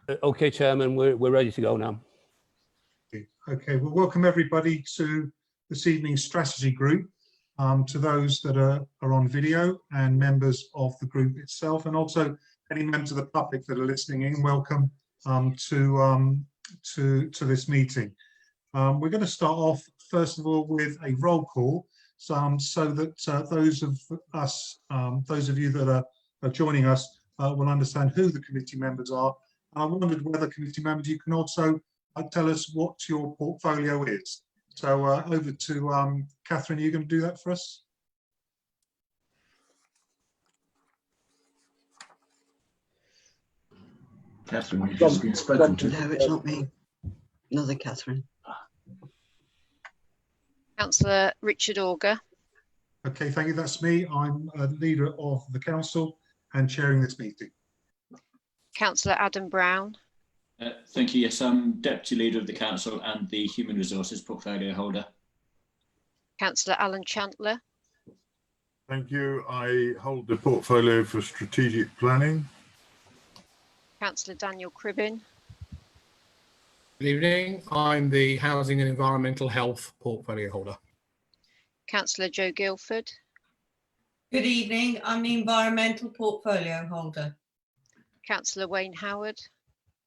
Okay, Chairman, we're ready to go now. Okay, well, welcome everybody to this evening's strategy group. To those that are on video and members of the group itself, and also any members of the public that are listening in, welcome to this meeting. We're going to start off first of all with a roll call, so that those of you that are joining us will understand who the committee members are. I wondered whether committee members you can also tell us what your portfolio is. So over to Catherine, are you going to do that for us? Catherine, you've just been spoken to. No, it's not me. Another Catherine. Councillor Richard Auger. Okay, thank you. That's me. I'm a leader of the council and chairing this meeting. Councillor Adam Brown. Thank you. Yes, I'm Deputy Leader of the Council and the Human Resources Portfolio Holder. Councillor Alan Chandler. Thank you. I hold the portfolio for strategic planning. Councillor Daniel Cribbin. Good evening. I'm the Housing and Environmental Health Portfolio Holder. Councillor Joe Guilford. Good evening. I'm the Environmental Portfolio Holder. Councillor Wayne Howard.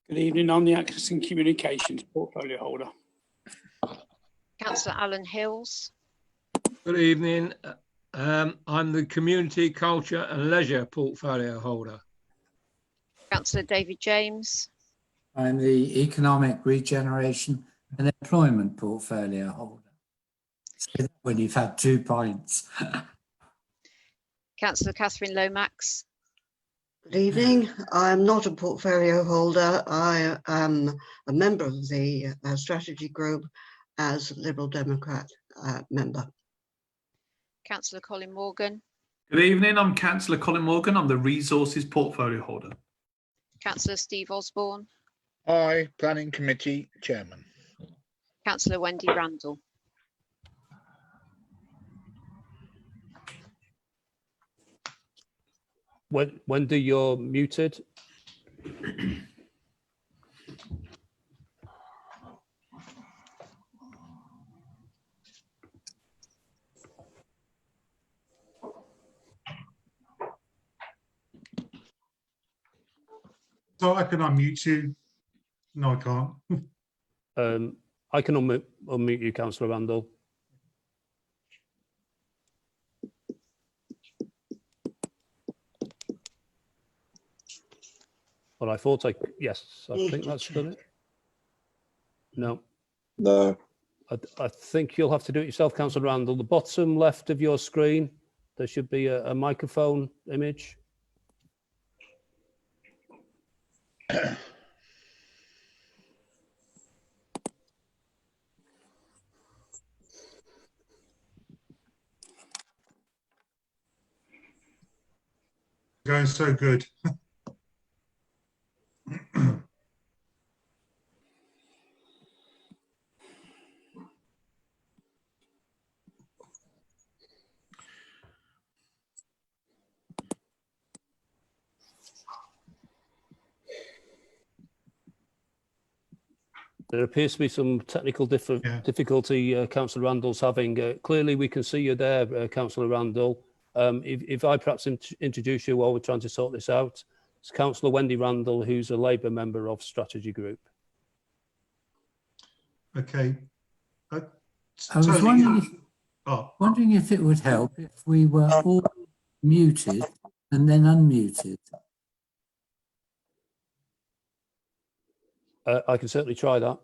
Good evening. I'm the Access and Communications Portfolio Holder. Councillor Alan Hills. Good evening. I'm the Community, Culture and Leisure Portfolio Holder. Councillor David James. I'm the Economic Regeneration and Employment Portfolio Holder. Say that when you've had 2 pints. Councillor Catherine Lomax. Good evening. I'm not a portfolio holder. I am a member of the strategy group as Liberal Democrat member. Councillor Colin Morgan. Good evening. I'm Councillor Colin Morgan. I'm the Resources Portfolio Holder. Councillor Steve Osborne. Aye, Planning Committee Chairman. Councillor Wendy Randall. Wendy, you're muted. So I can unmute you. No, I can't. I can unmute you, Councillor Randall. Well, I thought yes, I think that's done it. No. No. I think you'll have to do it yourself, Councillor Randall. The bottom left of your screen, there should be a microphone image. Going so good. There appears to be some technical difficulty Councillor Randall's having. Clearly, we can see you there, Councillor Randall. If I perhaps introduce you while we're trying to sort this out, it's Councillor Wendy Randall, who's a Labour member of Strategy Group. Okay. I was wondering if it would help if we were all muted and then unmuted. I can certainly try that.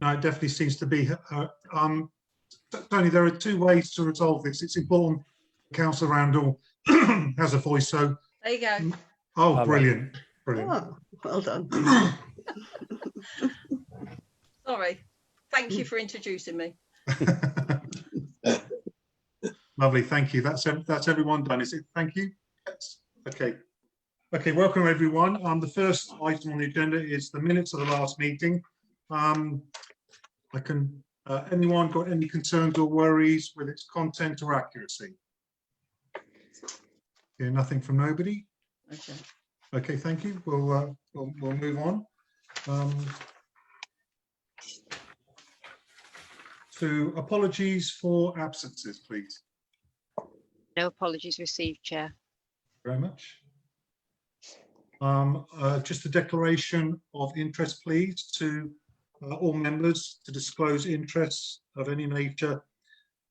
No, it definitely seems to be. Tony, there are 2 ways to resolve this. It's important Councillor Randall has a voice, so. There you go. Oh, brilliant. Brilliant. Oh, well done. Sorry. Thank you for introducing me. Lovely, thank you. That's everyone done, is it? Thank you. Yes. Okay. Okay, welcome everyone. The first item on the agenda is the minutes of the last meeting. Anyone got any concerns or worries with its content or accuracy? Okay, nothing from nobody. Okay. Okay, thank you. We'll move on. To apologies for absences, please. No apologies received, Chair. Very much. Just a declaration of interest, please, to all members to disclose interests of any nature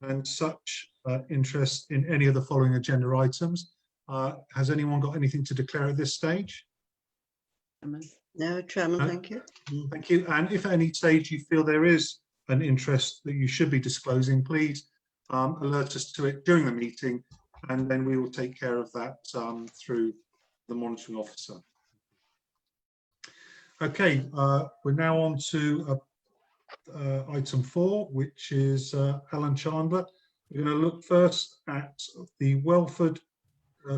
and such interest in any of the following agenda items. Has anyone got anything to declare at this stage? No, Chairman, thank you. Thank you. And if at any stage you feel there is an interest that you should be disclosing, please alert us to it during the meeting, and then we will take care of that through the monitoring officer. Okay, we're now on to item 4, which is Alan Chandler. We're going to look first at the Welford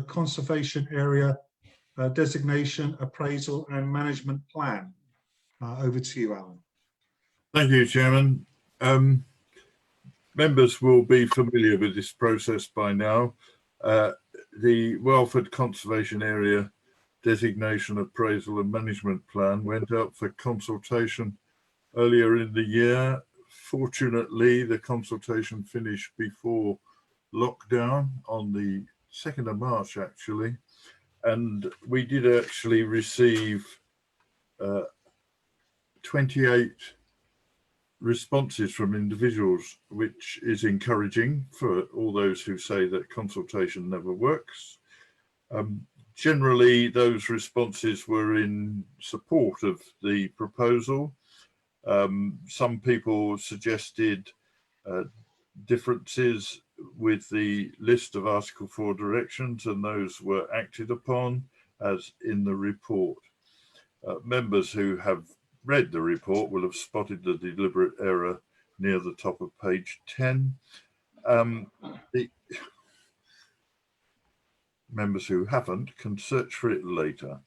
Conservation Area designation, appraisal and management plan. Over to you, Alan. Thank you, Chairman. Members will be familiar with this process by now. The Welford Conservation Area Designation, Appraisal and Management Plan went out for consultation earlier in the year. Fortunately, the consultation finished before lockdown on the 2nd of March, actually. And we did actually receive 28 responses from individuals, which is encouraging for all those who say that consultation never works. Generally, those responses were in support of the proposal. Some people suggested differences with the list of Article 4 directions, and those were acted upon as in the report. Members who have read the report will have spotted the deliberate error near the top of page 10. The members who haven't can search for it later.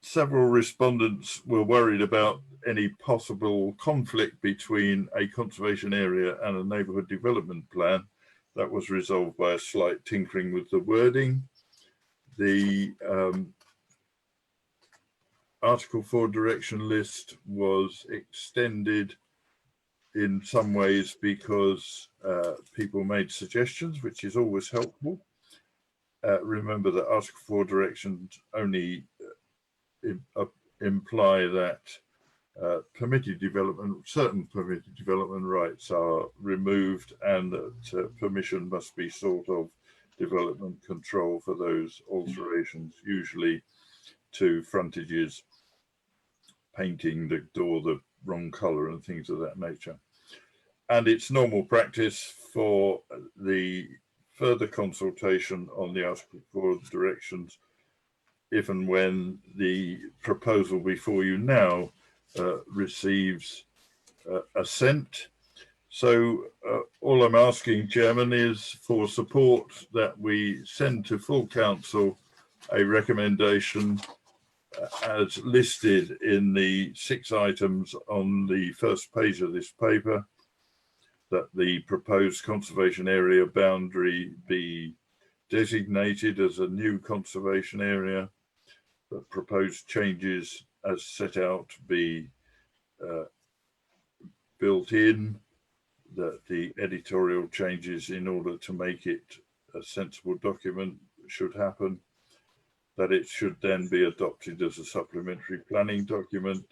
Several respondents were worried about any possible conflict between a conservation area and a neighbourhood development plan. That was resolved by a slight tinkering with the wording. The Article 4 direction list was extended in some ways because people made suggestions, which is always helpful. Remember that Article 4 directions only imply that certain permitted development rights are removed, and that permission must be sought of development control for those alterations, usually to frontages, painting the door the wrong colour and things of that nature. And it's normal practice for the further consultation on the Article 4 directions if and when the proposal before you now receives assent. So all I'm asking, Chairman, is for support that we send to full council a recommendation as listed in the 6 items on the first page of this paper, that the proposed conservation area boundary be designated as a new conservation area, that proposed changes as set out be built in, that the editorial changes in order to make it a sensible document should happen, that it should then be adopted as a supplementary planning document,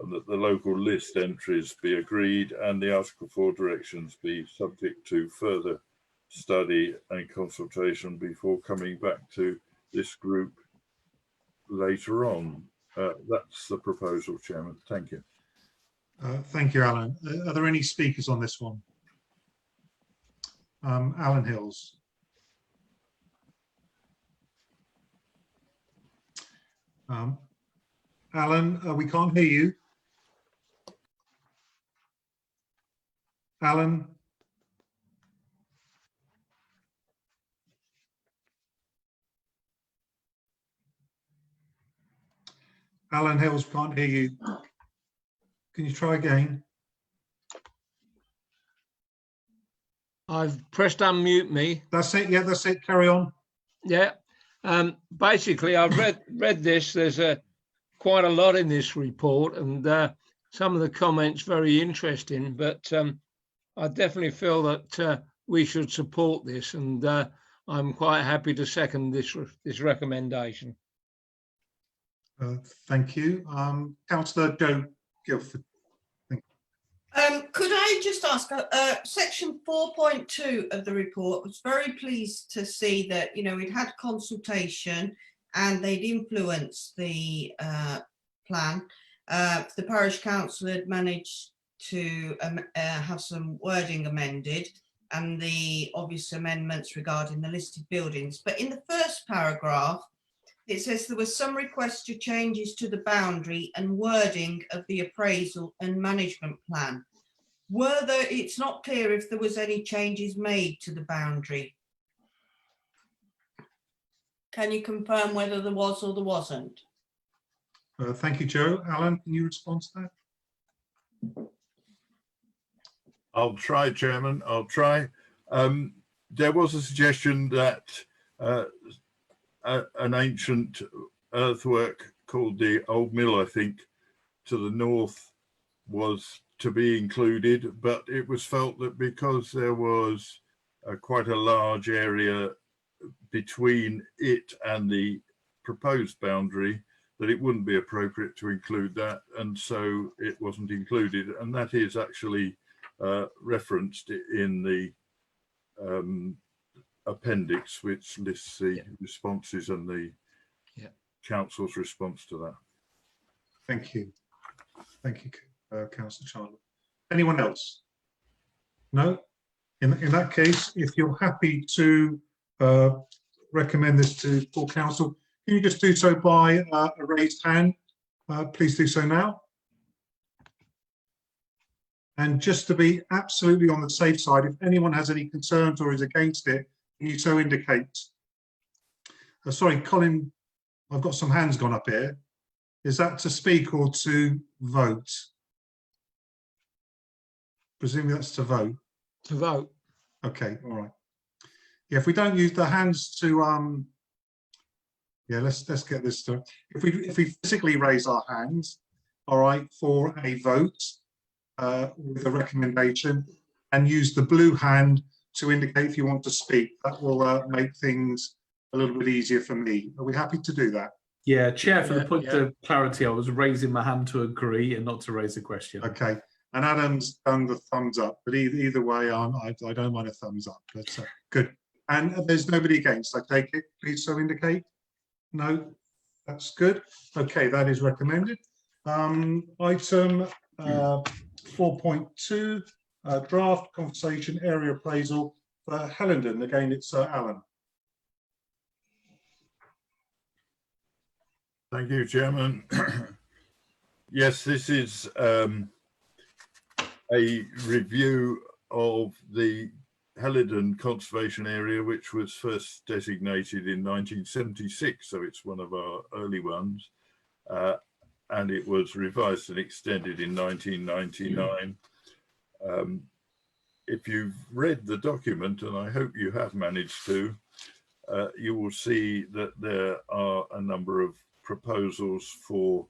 and that the local list entries be agreed and the Article 4 directions be subject to further study and consultation before coming back to this group later on. That's the proposal, Chairman. Thank you. Thank you, Alan. Are there any speakers on this one? Alan Hills. Alan, we can't hear you. Alan. Alan Hills, can't hear you. Can you try again? I've pressed unmute me. That's it. Yeah, that's it. Carry on. Yeah. Basically, I've read this. There's quite a lot in this report, and some of the comments very interesting. But I definitely feel that we should support this, and I'm quite happy to second this recommendation. Thank you. Councillor Joe Guilford. Could I just ask, section 4.2 of the report, I was very pleased to see that, you know, we'd had consultation and they'd influenced the plan. The parish council had managed to have some wording amended and the obvious amendments regarding the listed buildings. But in the first paragraph, it says there was some requests to changes to the boundary and wording of the appraisal and management plan. Were there, it's not clear if there was any changes made to the boundary. Can you confirm whether there was or there wasn't? Thank you, Joe. Alan, can you respond to that? I'll try, Chairman. I'll try. There was a suggestion that an ancient earthwork called the Old Mill, I think, to the north was to be included, but it was felt that because there was quite a large area between it and the proposed boundary, that it wouldn't be appropriate to include that, and so it wasn't included. And that is actually referenced in the appendix, which lists the responses and the council's response to that. Thank you. Thank you, Councillor Chandler. Anyone else? No? In that case, if you're happy to recommend this to full council, can you just do so by a raised hand? Please do so now. And just to be absolutely on the safe side, if anyone has any concerns or is against it, can you so indicate? Sorry, Colin, I've got some hands gone up here. Is that to speak or to vote? Presumably that's to vote. To vote. Okay, all right. Yeah, if we don't use the hands to yeah, let's get this done. If we physically raise our hands, all right, for a vote with a recommendation, and use the blue hand to indicate if you want to speak, that will make things a little bit easier for me. Are we happy to do that? Yeah, Chair, for the point of clarity, I was raising my hand to agree and not to raise a question. Okay, and Adam's done the thumbs up, but either way, I don't mind a thumbs up. But good. And there's nobody against, I take it. Please so indicate. No, that's good. Okay, that is recommended. Item 4.2, draft conversation area appraisal for Haledon. Again, it's Alan. Thank you, Chairman. Yes, this is a review of the Haledon conservation area, which was first designated in 1976, so it's one of our early ones, and it was revised and extended in 1999. If you've read the document, and I hope you have managed to, you will see that there are a number of proposals for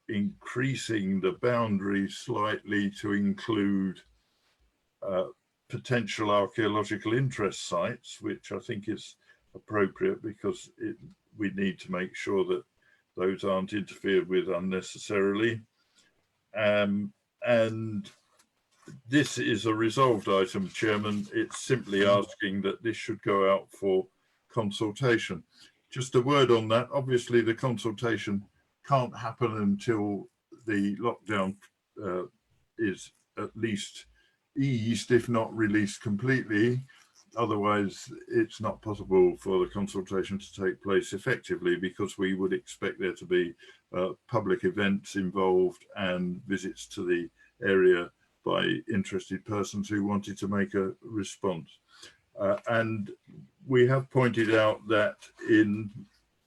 increasing the boundary slightly to include potential archaeological interest sites, which I think is appropriate because we need to make sure that those aren't interfered with unnecessarily. And this is a resolved item, Chairman. It's simply asking that this should go out for consultation. Just a word on that. Obviously, the consultation can't happen until the lockdown is at least eased, if not released completely. Otherwise, it's not possible for the consultation to take place effectively, because we would expect there to be public events involved and visits to the area by interested persons who wanted to make a response. And we have pointed out that in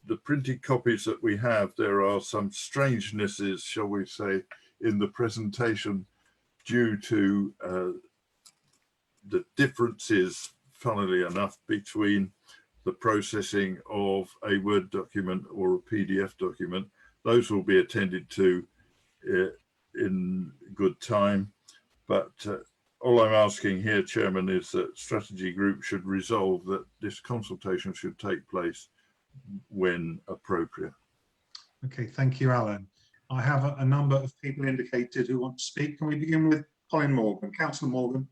the printed copies that we have, there are some strangenesses, shall we say, in the presentation due to the differences, funnily enough, between the processing of a Word document or a PDF document. Those will be attended to in good time. But all I'm asking here, Chairman, is that Strategy Group should resolve that this consultation should take place when appropriate. Okay, thank you, Alan. I have a number of people indicated who want to speak. Can we begin with Colin Morgan? Councillor Morgan.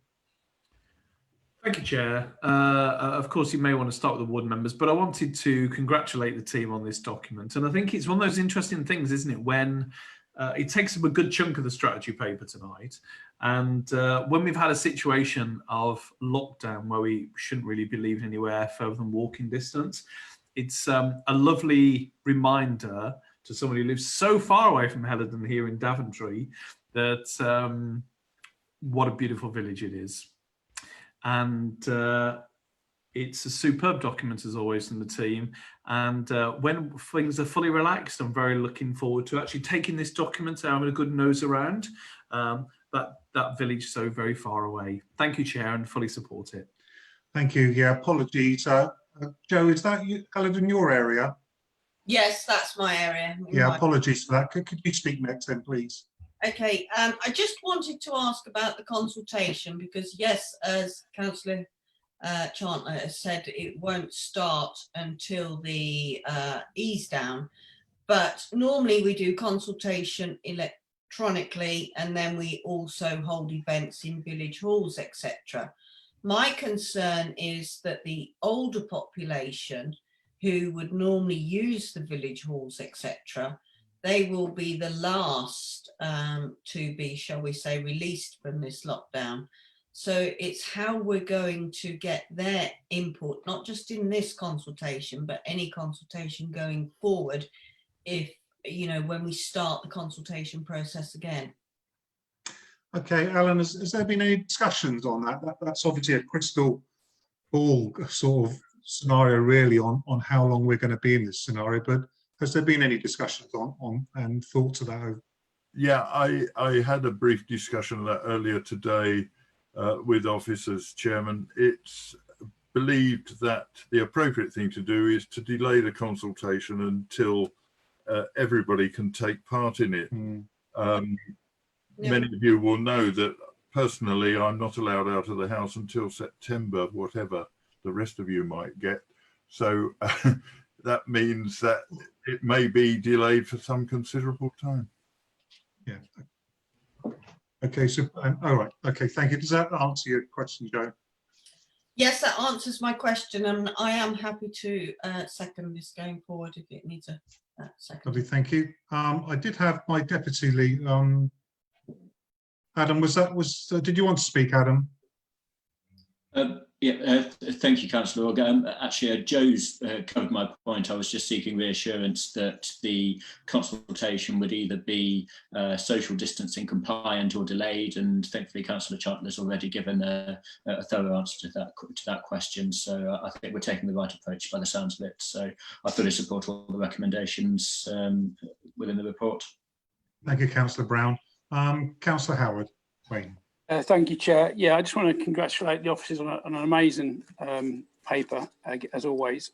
Thank you, Chair. Of course, you may want to start with the ward members, but I wanted to congratulate the team on this document. And I think it's one of those interesting things, isn't it, when it takes up a good chunk of the strategy paper tonight. And when we've had a situation of lockdown where we shouldn't really be leaving anywhere further than walking distance, it's a lovely reminder to somebody who lives so far away from Haledon here in Daventry that what a beautiful village it is. And it's a superb document as always from the team. And when things are fully relaxed, I'm very looking forward to actually taking this document and having a good nose around that village so very far away. Thank you, Chair, and fully support it. Thank you. Yeah, apologies. Joe, is that you, Haledon, your area? Yes, that's my area. Yeah, apologies for that. Could you speak next then, please? Okay, I just wanted to ask about the consultation because, yes, as Councillor Chantler has said, it won't start until the ease down, but normally we do consultation electronically and then we also hold events in village halls, etc. My concern is that the older population who would normally use the village halls, etc., they will be the last to be, shall we say, released from this lockdown. So it's how we're going to get their input, not just in this consultation, but any consultation going forward, if, you know, when we start the consultation process again. Okay, Alan, has there been any discussions on that? That's obviously a crystal ball sort of scenario really on how long we're going to be in this scenario, but has there been any discussions on and thoughts of that? Yeah, I had a brief discussion of that earlier today with officers, Chairman. It's believed that the appropriate thing to do is to delay the consultation until everybody can take part in it. Many of you will know that personally I'm not allowed out of the house until September, whatever the rest of you might get. So that means that it may be delayed for some considerable time. Yeah. Okay, so, all right. Okay, thank you. Does that answer your question, Joe? Yes, that answers my question, and I am happy to second this going forward if it needs a second. Lovely, thank you. I did have my deputy lead. Adam, did you want to speak, Adam? Yeah, thank you, Councillor Organ. Actually, Joe's covered my point. I was just seeking reassurance that the consultation would either be social distancing compliant or delayed, and thankfully Councillor Chantler has already given a thorough answer to that question. So I think we're taking the right approach by the sounds of it. So I fully support all the recommendations within the report. Thank you, Councillor Brown. Councillor Howard, Wayne. Thank you, Chair. Yeah, I just want to congratulate the officers on an amazing paper, as always.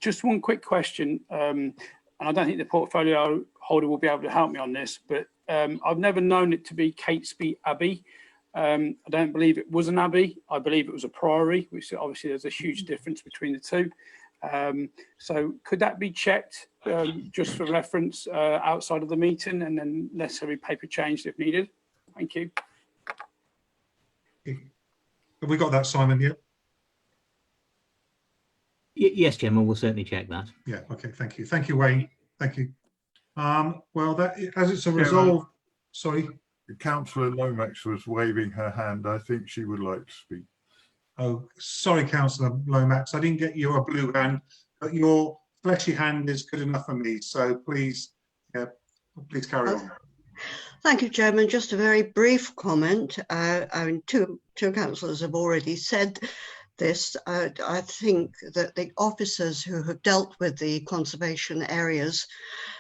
Just one quick question, and I don't think the portfolio holder will be able to help me on this, but I've never known it to be Catesby Abbey. I don't believe it was an abbey. I believe it was a priory, which obviously there's a huge difference between the two. So could that be checked just for reference outside of the meeting, and then necessary paper changed if needed? Thank you. Have we got that, Simon, yet? Yes, Chairman, we'll certainly check that. Yeah, okay, thank you. Thank you, Wayne. Thank you. Well, that as it's a resolve, sorry. Councillor Lomax was waving her hand. I think she would like to speak. Oh, sorry, Councillor Lomax. I didn't get your blue hand, but your fleshy hand is good enough for me. So please, yeah, please carry on. Thank you, Chairman. Just a very brief comment. I mean, two councillors have already said this. I think that the officers who have dealt with the conservation areas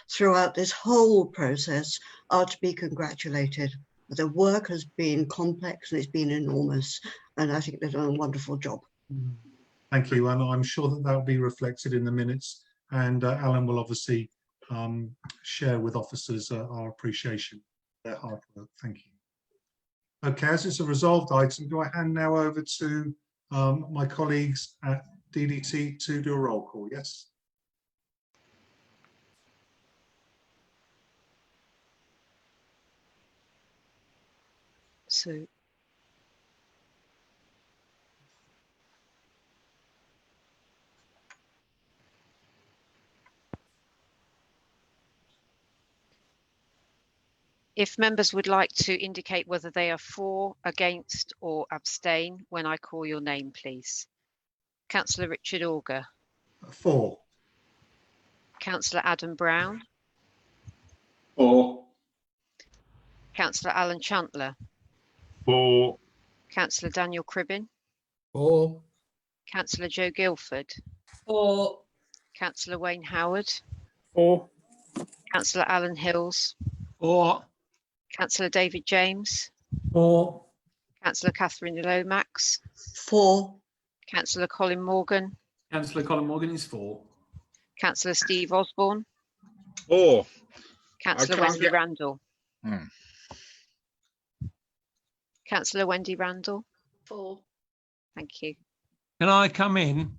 throughout this whole process are to be congratulated. The work has been complex and it's been enormous, and I think they've done a wonderful job. Thank you, and I'm sure that will be reflected in the minutes, and Alan will obviously share with officers our appreciation for their hard work. Thank you. Okay, as it's a resolved item, do I hand now over to my colleagues at DDT to do a roll call? Yes. So if members would like to indicate whether they are for, against or abstain when I call your name, please. Councillor Richard Auger. For. Councillor Adam Brown. For. Councillor Alan Chantler. For. Councillor Daniel Cribbin. For. Councillor Joe Guildford. For. Councillor Wayne Howard. For. Councillor Alan Hills. For. Councillor David James. For. Councillor Catherine Lomax. For. Councillor Colin Morgan. Councillor Colin Morgan is for. Councillor Steve Osborne. For. Councillor Wendy Randall. Hmm. Councillor Wendy Randall. For. Thank you. Can I come in?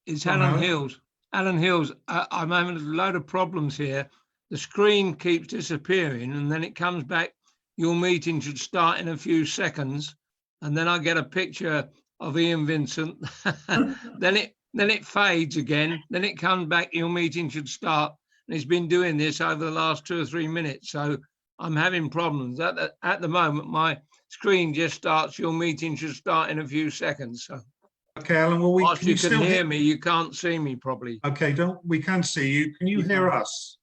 It's Alan Hills. Alan Hills, I'm having a load of problems here. The screen keeps disappearing and then it comes back. Your meeting should start in a few seconds. And then I get a picture of Ian Vincent. then it fades again. Then it comes back. Your meeting should start. And it's been doing this over the last 2 or 3 minutes. So I'm having problems. At the moment, my screen just starts. Your meeting should start in a few seconds. So. Okay, Alan. Well, whilst you can hear me, you can't see me probably. Okay, we can see you. Can you hear us?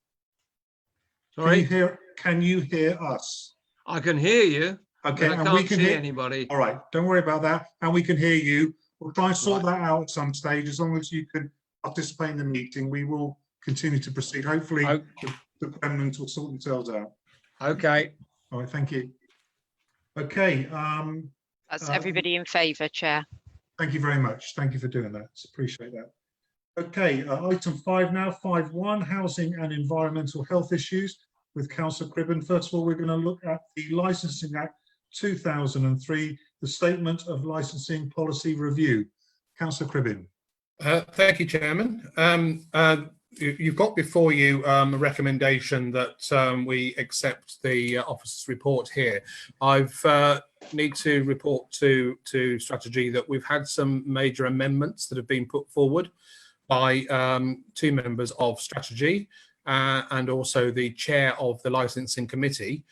Sorry. Can you hear us? I can hear you. Okay, I can't see anybody. All right, don't worry about that. And we can hear you. We'll try and sort that out at some stage. As long as you can participate in the meeting, we will continue to proceed. Hopefully, the remnants will sort themselves out. Okay. All right, thank you. Okay. That's everybody in favour, Chair. Thank you very much. Thank you for doing that. Appreciate that. Okay, item 5 now, 5.1, housing and environmental health issues with Councillor Cribbin. First of all, we're going to look at the Licensing Act 2003, the Statement of Licensing Policy Review. Councillor Cribbin. Thank you, Chairman. You've got before you a recommendation that we accept the officer's report here. I've need to report to strategy that we've had some major amendments that have been put forward by 2 members of strategy and also the chair of the licensing committee.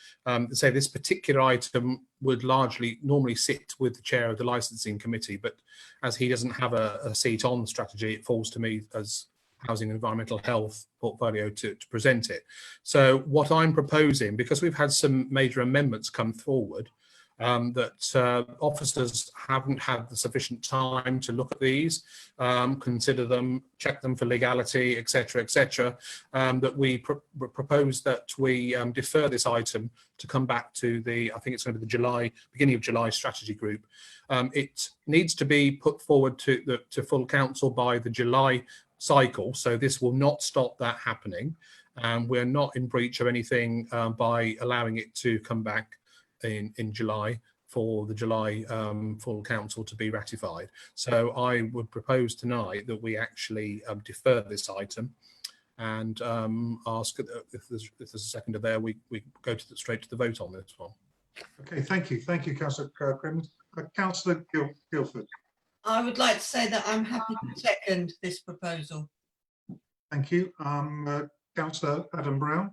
Say this particular item would normally sit with the chair of the licensing committee, but as he doesn't have a seat on strategy, it falls to me as housing and environmental health portfolio to present it. So what I'm proposing, because we've had some major amendments come forward, that officers haven't had the sufficient time to look at these, consider them, check them for legality, etc., that we propose that we defer this item to come back to I think it's going to be the beginning of July strategy group. It needs to be put forward to full council by the July cycle, so this will not stop that happening. We're not in breach of anything by allowing it to come back in July for the July full council to be ratified. So I would propose tonight that we actually defer this item and ask if there's a seconder there, we go straight to the vote on this one. Okay, thank you, Councillor Cribbin. Councillor Guildford. I would like to say that I'm happy to second this proposal. Thank you. Councillor Adam Brown.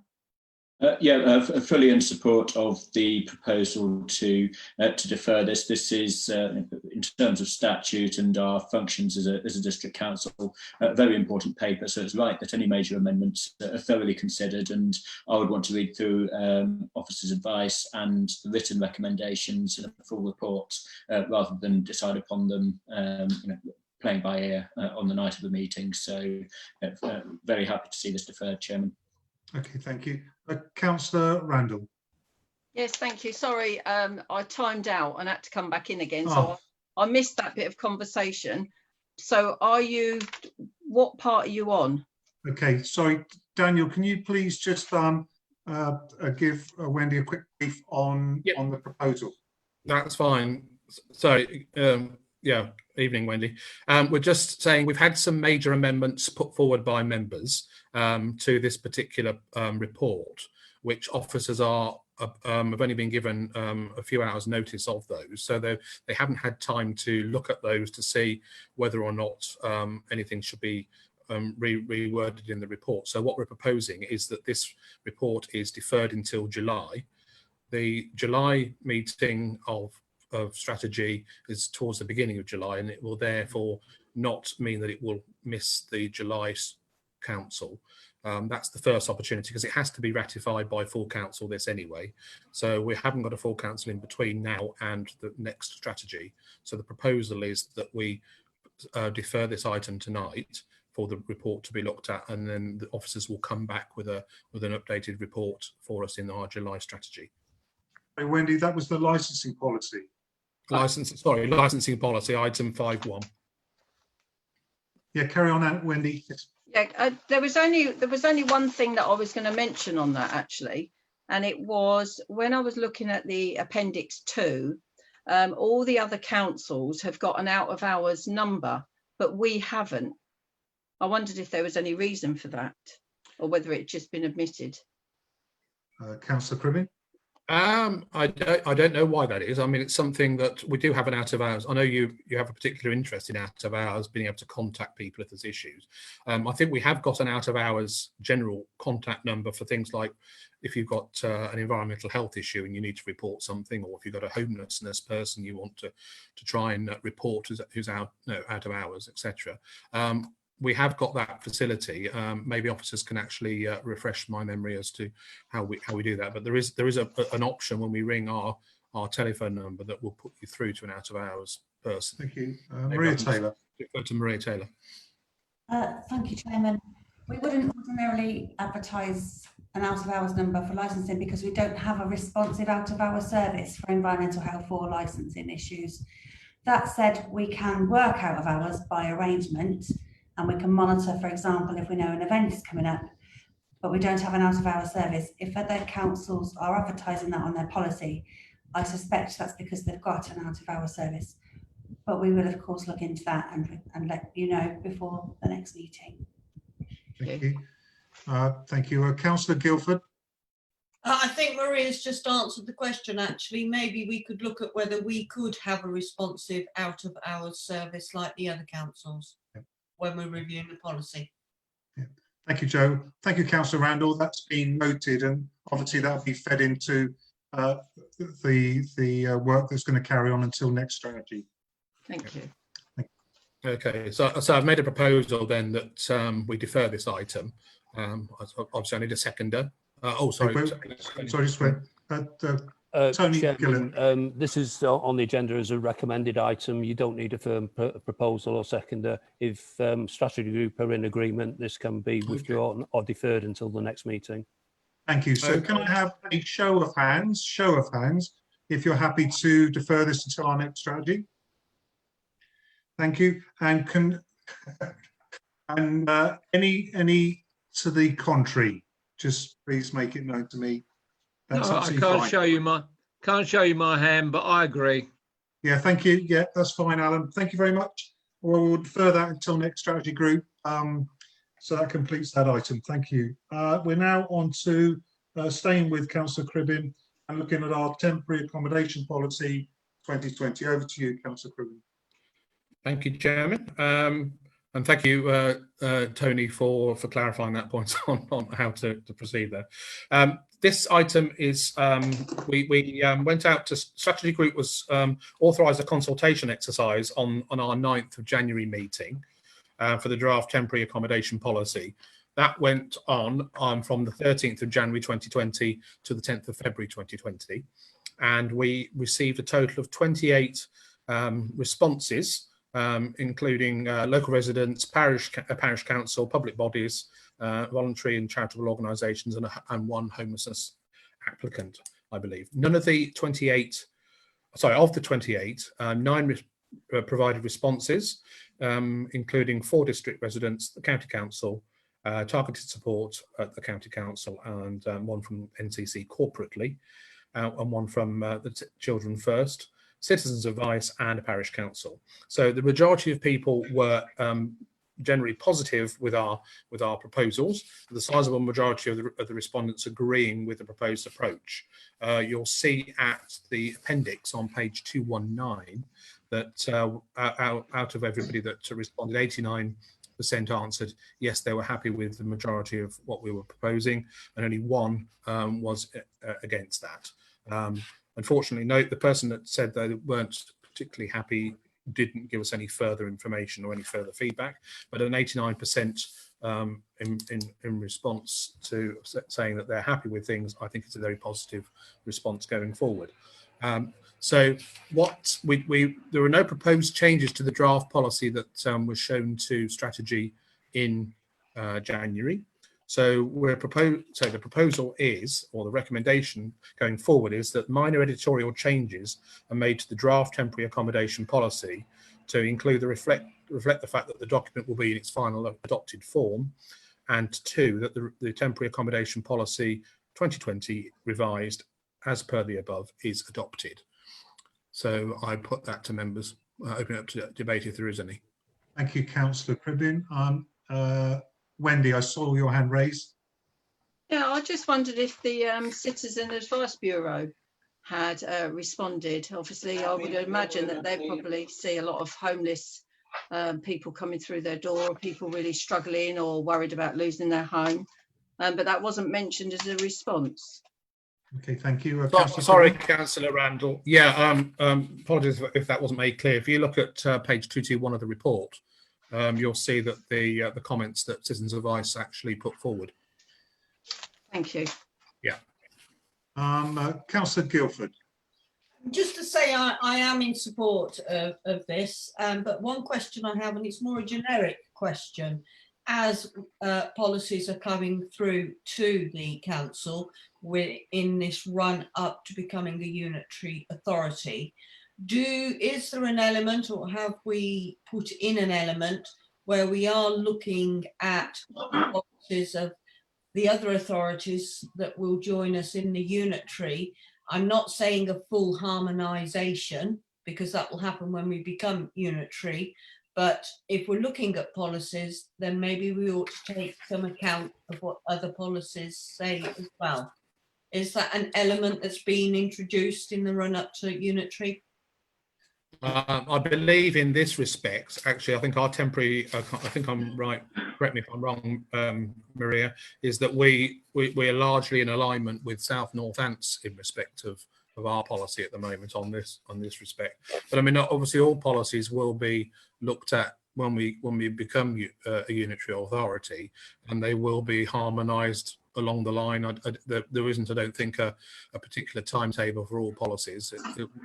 Fully in support of the proposal to defer this. This is in terms of statute and our functions as a district council, a very important paper. So it's right that any major amendments are thoroughly considered, and I would want to read through officers' advice and the written recommendations in a full report rather than decide upon them playing by ear on the night of the meeting. So very happy to see this deferred, Chairman. Okay, thank you. Councillor Randall. Yes, thank you. Sorry, I timed out and had to come back in again. So I missed that bit of conversation. So what part are you on? Okay, sorry, Daniel, can you please just give Wendy a quick brief on the proposal? That's fine. Sorry. Yeah, evening, Wendy. We're just saying we've had some major amendments put forward by members to this particular report, which officers have only been given a few hours notice of those, so they haven't had time to look at those to see whether or not anything should be reworded in the report. So what we're proposing is that this report is deferred until July. The July meeting of strategy is towards the beginning of July, and it will therefore not mean that it will miss the July council. That's the first opportunity, because it has to be ratified by full council this anyway. So we haven't got a full council in between now and the next strategy. So the proposal is that we defer this item tonight for the report to be looked at, and then the officers will come back with an updated report for us in our July strategy. Hey, Wendy, that was the licensing policy. Licensing policy, item 5.1. Yeah, carry on, Wendy. Yeah, there was only one thing that I was going to mention on that, actually, and it was when I was looking at the Appendix 2, all the other councils have got an out of hours number, but we haven't. I wondered if there was any reason for that, or whether it's just been omitted. Councillor Cribbin? I don't know why that is. I mean, it's something that we do have an out of hours. I know you have a particular interest in out of hours, being able to contact people if there's issues. I think we have got an out of hours general contact number for things like if you've got an environmental health issue and you need to report something, or if you've got a homelessness person you want to try and report who's out of hours, etc. We have got that facility. Maybe officers can actually refresh my memory as to how we do that. But there is an option when we ring our telephone number that will put you through to an out of hours person. Thank you, Maria Taylor. Go to Maria Taylor. Thank you, Chairman. We wouldn't ordinarily advertise an out of hours number for licensing because we don't have a responsive out of hours service for environmental health or licensing issues. That said, we can work out of hours by arrangement. And we can monitor, for example, if we know an event is coming up, but we don't have an out-of-hours service. If other councils are advertising that on their policy, I suspect that's because they've got an out-of-hours service. But we will, of course, look into that and let you know before the next meeting. Thank you. Thank you. Councillor Guildford? I think Maria's just answered the question, actually. Maybe we could look at whether we could have a responsive out-of-hours service like the other councils. Yep. When we're reviewing the policy. Yeah. Thank you, Joe. Thank you, Councillor Randall. That's been noted, and obviously that'll be fed into the work that's going to carry on until next strategy. Thank you. Okay, so I've made a proposal then that we defer this item. Obviously, I need a seconder. Sorry, just wait. Tony Chairman, this is on the agenda as a recommended item. You don't need a firm proposal or seconder. If strategy group are in agreement, this can be withdrawn or deferred until the next meeting. Thank you. So can I have a show of hands, if you're happy to defer this until our next strategy? Thank you. And any to the contrary, just please make it known to me. That's no, I can't show you my hand, but I agree. Yeah, thank you. Yeah, that's fine, Alan. Thank you very much. We'll defer that until next strategy group. So that completes that item. Thank you. We're now on to staying with Councillor Cribbin and looking at our temporary accommodation policy 2020. Over to you, Councillor Cribbin. Thank you, Chairman. And thank you, Tony, for clarifying that point on how to proceed there. This item is, we went out to Strategy Group was authorised a consultation exercise on our 9th of January meeting for the draft temporary accommodation policy. That went on from the 13th of January 2020 to the 10th of February 2020. And we received a total of 28 responses, including local residents, parish council, public bodies, voluntary and charitable organisations, and one homelessness applicant, I believe. None of the 28, sorry, of the 28, 9 provided responses, including 4 district residents, the county council, targeted support at the county council, and 1 from NCC corporately, and 1 from the Children First, Citizens Advice, and a parish council. So the majority of people were generally positive with our proposals. The sizable majority of the respondents agreeing with the proposed approach. You'll see at the appendix on page 219 that out of everybody that responded, 89% answered yes, they were happy with the majority of what we were proposing, and only 1 was against that. Unfortunately, the person that said they weren't particularly happy didn't give us any further information or any further feedback, but an 89% in response to saying that they're happy with things, I think it's a very positive response going forward. So what there were no proposed changes to the draft policy that was shown to strategy in January. So the proposal is, or the recommendation going forward is, that minor editorial changes are made to the draft temporary accommodation policy to include reflect the fact that the document will be in its final adopted form, and 2, that the temporary accommodation policy 2020 revised as per the above is adopted. So I put that to members, open up to debate if there is any. Thank you, Councillor Cribbin. Wendy, I saw your hand raised. Yeah, I just wondered if the Citizen Advice Bureau had responded. Obviously, I would imagine that they probably see a lot of homeless people coming through their door, people really struggling or worried about losing their home. But that wasn't mentioned as a response. Okay, thank you. Sorry, Councillor Randall. Yeah, apologies if that wasn't made clear. If you look at page 221 of the report, you'll see that the comments that Citizens Advice actually put forward. Thank you. Yeah. Councillor Guildford. Just to say I am in support of this, but one question I have, and it's more a generic question, as policies are coming through to the council in this run up to becoming a unitary authority, is there an element, or have we put in an element where we are looking at policies of the other authorities that will join us in the unitary? I'm not saying a full harmonisation, because that will happen when we become unitary, but if we're looking at policies, then maybe we ought to take some account of what other policies say as well. Is that an element that's been introduced in the run up to unitary? I believe in this respect, actually, I think our temporary, I think I'm right, correct me if I'm wrong, Maria, is that we are largely in alignment with South North Ants in respect of our policy at the moment on this respect. But I mean, obviously all policies will be looked at when we become a unitary authority, and they will be harmonised along the line. There isn't, I don't think, a particular timetable for all policies.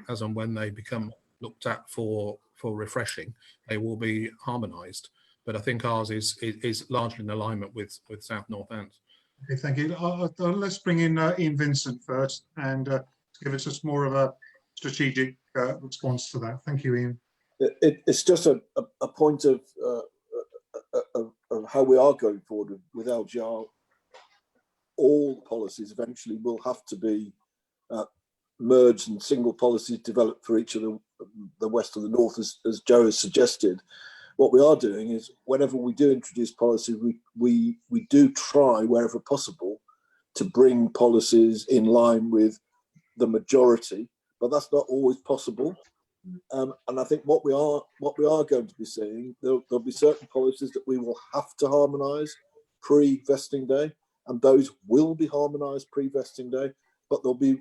As and when they become looked at for refreshing, they will be harmonised. But I think ours is largely in alignment with South North Ants. Okay, thank you. Let's bring in Ian Vincent first, and give us just more of a strategic response to that. Thank you, Ian. It's just a point of how we are going forward with LGR. All policies eventually will have to be merged and single policies developed for each of the west or the north, as Joe has suggested. What we are doing is, whenever we do introduce policy, we do try wherever possible to bring policies in line with the majority, but that's not always possible. And I think what we are going to be seeing, there'll be certain policies that we will have to harmonise pre-vesting day, and those will be harmonised pre-vesting day. But there'll be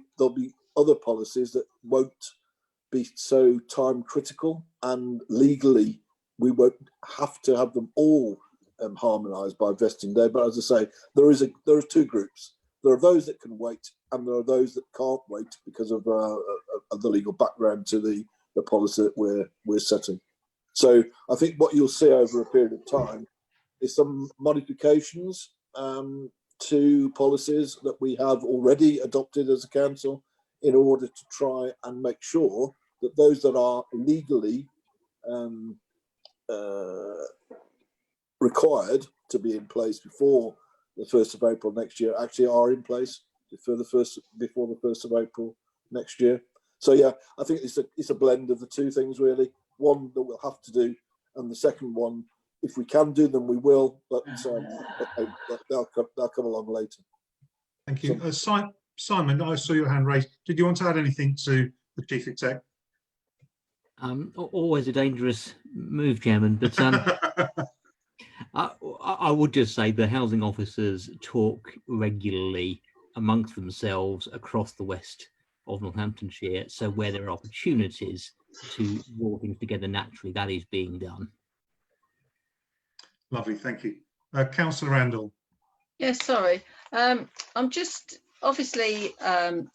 other policies that won't be so time critical, and legally we won't have to have them all harmonised by vesting day. But as I say, there are two groups. There are those that can wait, and there are those that can't wait because of the legal background to the policy that we're setting. So I think what you'll see over a period of time is some modifications to policies that we have already adopted as a council, in order to try and make sure that those that are legally required to be in place before the 1st of April next year actually are in place before the 1st of April next year. So yeah, I think it's a blend of the two things really. One that we'll have to do, and the second one, if we can do them, we will. But they'll come along later. Thank you, Simon. I saw your hand raised. Did you want to add anything to the Chief Exec? Always a dangerous move, Chairman, but I would just say the housing officers talk regularly amongst themselves across the west of Northamptonshire. So where there are opportunities to draw things together naturally, that is being done. Lovely, thank you. Councillor Randall. Yes, sorry. I'm just obviously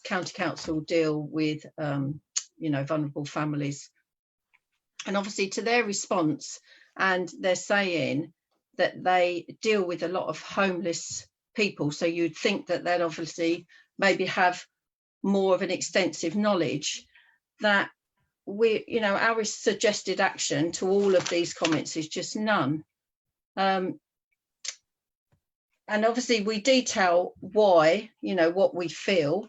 county council deal with vulnerable families, and obviously to their response, and they're saying that they deal with a lot of homeless people. So you'd think that they'd obviously maybe have more of an extensive knowledge. That our suggested action to all of these comments is just none. And obviously we detail why, what we feel,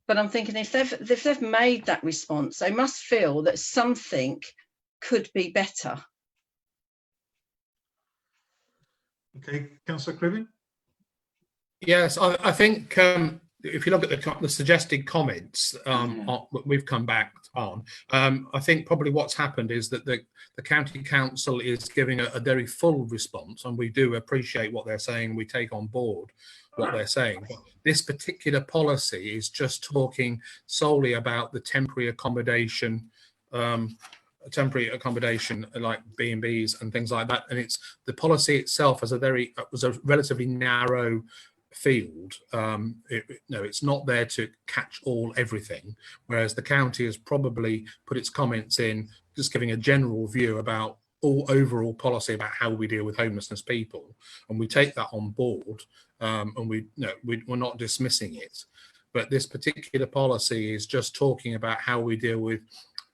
but I'm thinking if they've made that response, they must feel that something could be better. Okay, Councillor Cribbin. Yes, I think if you look at the suggested comments we've come back on, I think probably what's happened is that the county council is giving a very full response, and we do appreciate what they're saying. We take on board what they're saying. But this particular policy is just talking solely about the temporary accommodation like B&Bs and things like that, and it's the policy itself was a relatively narrow field. It's not there to catch everything, whereas the county has probably put its comments in just giving a general view about overall policy about how we deal with homelessness people, and we take that on board, and we're not dismissing it. But this particular policy is just talking about how we deal with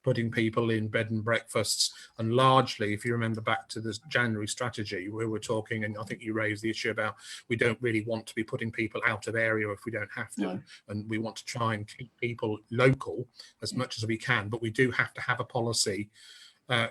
putting people in bed and breakfasts, and largely, if you remember back to this January strategy, where we're talking, and I think you raised the issue about we don't really want to be putting people out of area if we don't have to, no. And we want to try and keep people local as much as we can, but we do have to have a policy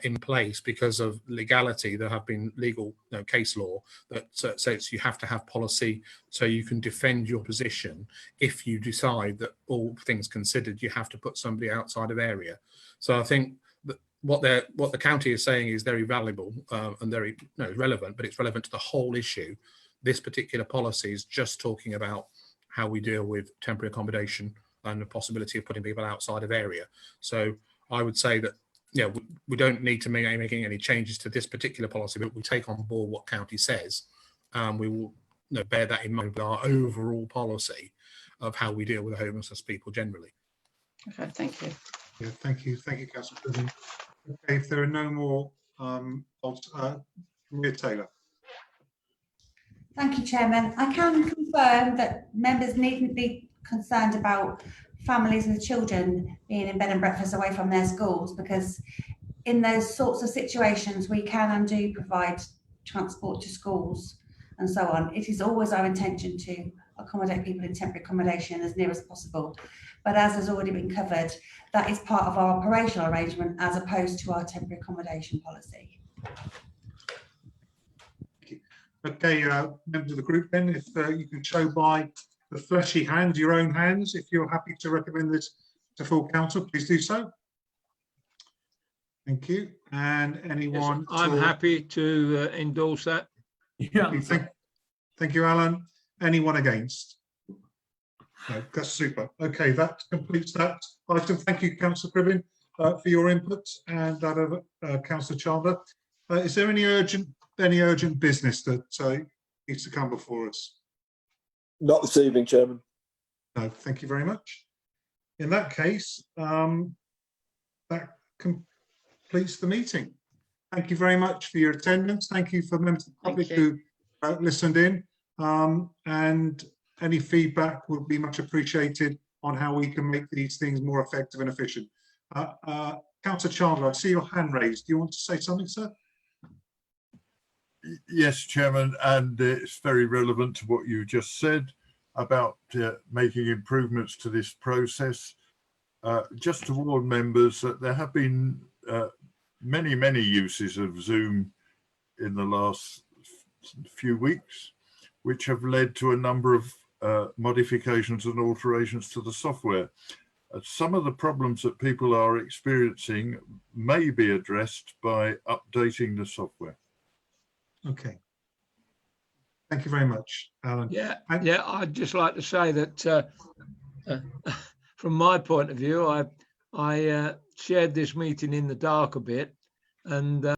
in place because of legality. There have been legal case law that says you have to have policy so you can defend your position if you decide that, all things considered, you have to put somebody outside of area. So I think that what the county is saying is very valuable and very relevant, but it's relevant to the whole issue. This particular policy is just talking about how we deal with temporary accommodation and the possibility of putting people outside of area. So I would say that we don't need to make making any changes to this particular policy, but we take on board what county says. We will bear that in mind with our overall policy of how we deal with homelessness people generally. Okay, thank you. Yeah, thank you, Councillor President. Okay, if there are no more, Maria Taylor. Thank you, Chairman. I can confirm that members needn't be concerned about families with children being in bed and breakfast away from their schools, because in those sorts of situations we can and do provide transport to schools and so on. It is always our intention to accommodate people in temporary accommodation as near as possible, but as has already been covered, that is part of our operational arrangement as opposed to our temporary accommodation policy. Okay, members of the group, then, if you can show by the fleshy hand, your own hands, if you're happy to recommend this to full council, please do so. Thank you. And anyone? Yes, I'm happy to endorse that. Yeah. Thank you, Alan. Anyone against? No, that's super. Okay, that completes that item. Thank you, Councillor Cribbin, for your input, and that of Councillor Chandler. Is there any urgent business that needs to come before us? Not this evening, Chairman. No, thank you very much. In that case, that completes the meeting. Thank you very much for your attendance. Thank you for members of the public who listened in, and any feedback would be much appreciated on how we can make these things more effective and efficient. Councillor Chandler, I see your hand raised. Do you want to say something, sir? Yes, Chairman, and it's very relevant to what you just said about making improvements to this process. Just to warn members that there have been many uses of Zoom in the last few weeks, which have led to a number of modifications and alterations to the software. Some of the problems that people are experiencing may be addressed by updating the software. Okay. Thank you very much, Alan. Yeah, I'd just like to say that from my point of view, I shared this meeting in the dark a bit, and